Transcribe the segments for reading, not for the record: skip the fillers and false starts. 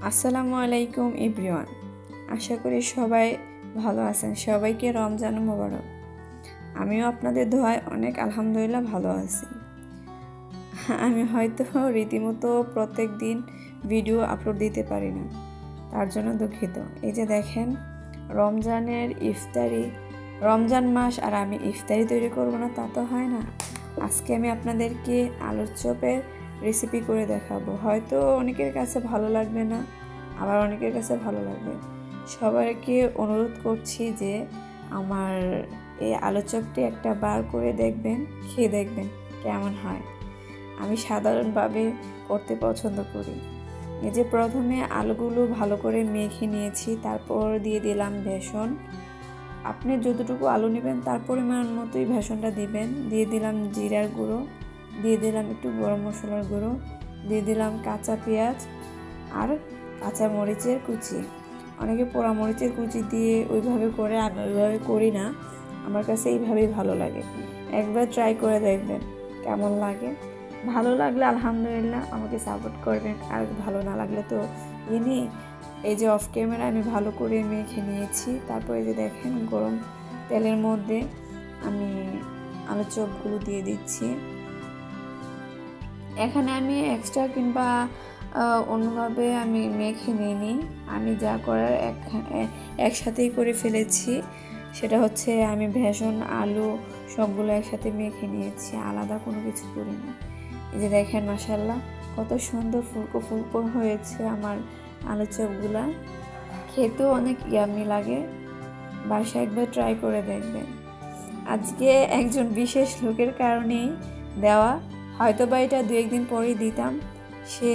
আসসালামু আলাইকুম এভরিওয়ান। আশা করি সবাই ভালো আছেন। সবাইকে রমজান মোবারক। আমিও আপনাদের দোয়ায় অনেক আলহামদুলিল্লাহ ভালো আছি। আমি হয়তো রীতিমতো প্রত্যেক দিন ভিডিও আপলোড দিতে পারি না, তার জন্য দুঃখিত। এই যে দেখেন, রমজানের ইফতারি, রমজান মাস আর আমি ইফতারি তৈরি করব না তা তো হয় না। আজকে আমি আপনাদেরকে আলুর চপের রেসিপি করে দেখাবো। হয়তো অনেকের কাছে ভালো লাগবে না, আবার অনেকের কাছে ভালো লাগবে। সবাইকে অনুরোধ করছি যে আমার এই আলুর চপটি একটা বার করে দেখবেন, খেয়ে দেখবেন কেমন হয়। আমি সাধারণভাবে করতে পছন্দ করি। এই যে প্রথমে আলুগুলো ভালো করে মেখে নিয়েছি, তারপর দিয়ে দিলাম বেসন। আপনি যতটুকু আলু নেবেন তার পরিমাণ মতোই বেসনটা দিবেন। দিয়ে দিলাম জিরার গুঁড়ো, দিয়ে দিলাম একটু গরম মশলার গুঁড়ো, দিয়ে দিলাম কাঁচা পেঁয়াজ আর কাঁচা মরিচের কুচি। অনেকে পোড়া মরিচের কুচি দিয়ে ওইভাবে করে, আমি ওইভাবে করি না, আমার কাছে এইভাবেই ভালো লাগে। একবার ট্রাই করে দেখবেন কেমন লাগে। ভালো লাগলে আলহামদুলিল্লাহ আমাকে সাপোর্ট করবেন, আর ভালো না লাগলে তো নেই। এই যে অফ ক্যামেরা আমি ভালো করে মেখে নিয়েছি। তারপরে যে দেখেন, গরম তেলের মধ্যে আমি আলুর চপগুলো দিয়ে দিচ্ছি। এখানে আমি এক্সট্রা কিংবা অন্যভাবে আমি মেখে নিইনি। আমি যা করার একসাথেই করে ফেলেছি। সেটা হচ্ছে আমি বেসন আলু সবগুলো একসাথে মেখে নিয়েছি, আলাদা কোনো কিছু করি না। এই যে দেখেন, মাশাআল্লাহ কত সুন্দর ফুলকো ফুলকো হয়েছে আমার আলুর চপগুলা। খেতেও অনেক ইয়াম্মি লাগে। বাসায় একবার ট্রাই করে দেখবেন। আজকে একজন বিশেষ লোকের কারণেই দেওয়া, হয়তো বা এটা 2-1 দিন পরেই দিতাম, সে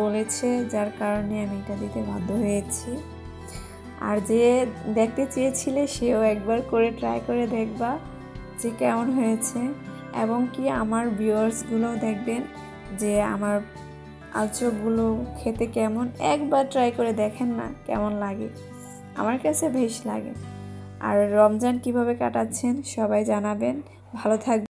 বলেছে, যার কারণে আমি এটা দিতে বাধ্য হয়েছি। আর যে দেখতে চেয়েছিলে সেও একবার করে ট্রাই করে দেখবা যে কেমন হয়েছে, এবং কি আমার ভিউয়ার্সগুলোও দেখবেন যে আমার আলুর চপগুলো খেতে কেমন। একবার ট্রাই করে দেখেন না কেমন লাগে, আমার কাছে বেশ লাগে। আর রমজান কিভাবে কাটাচ্ছেন সবাই জানাবেন। ভালো থাকবেন।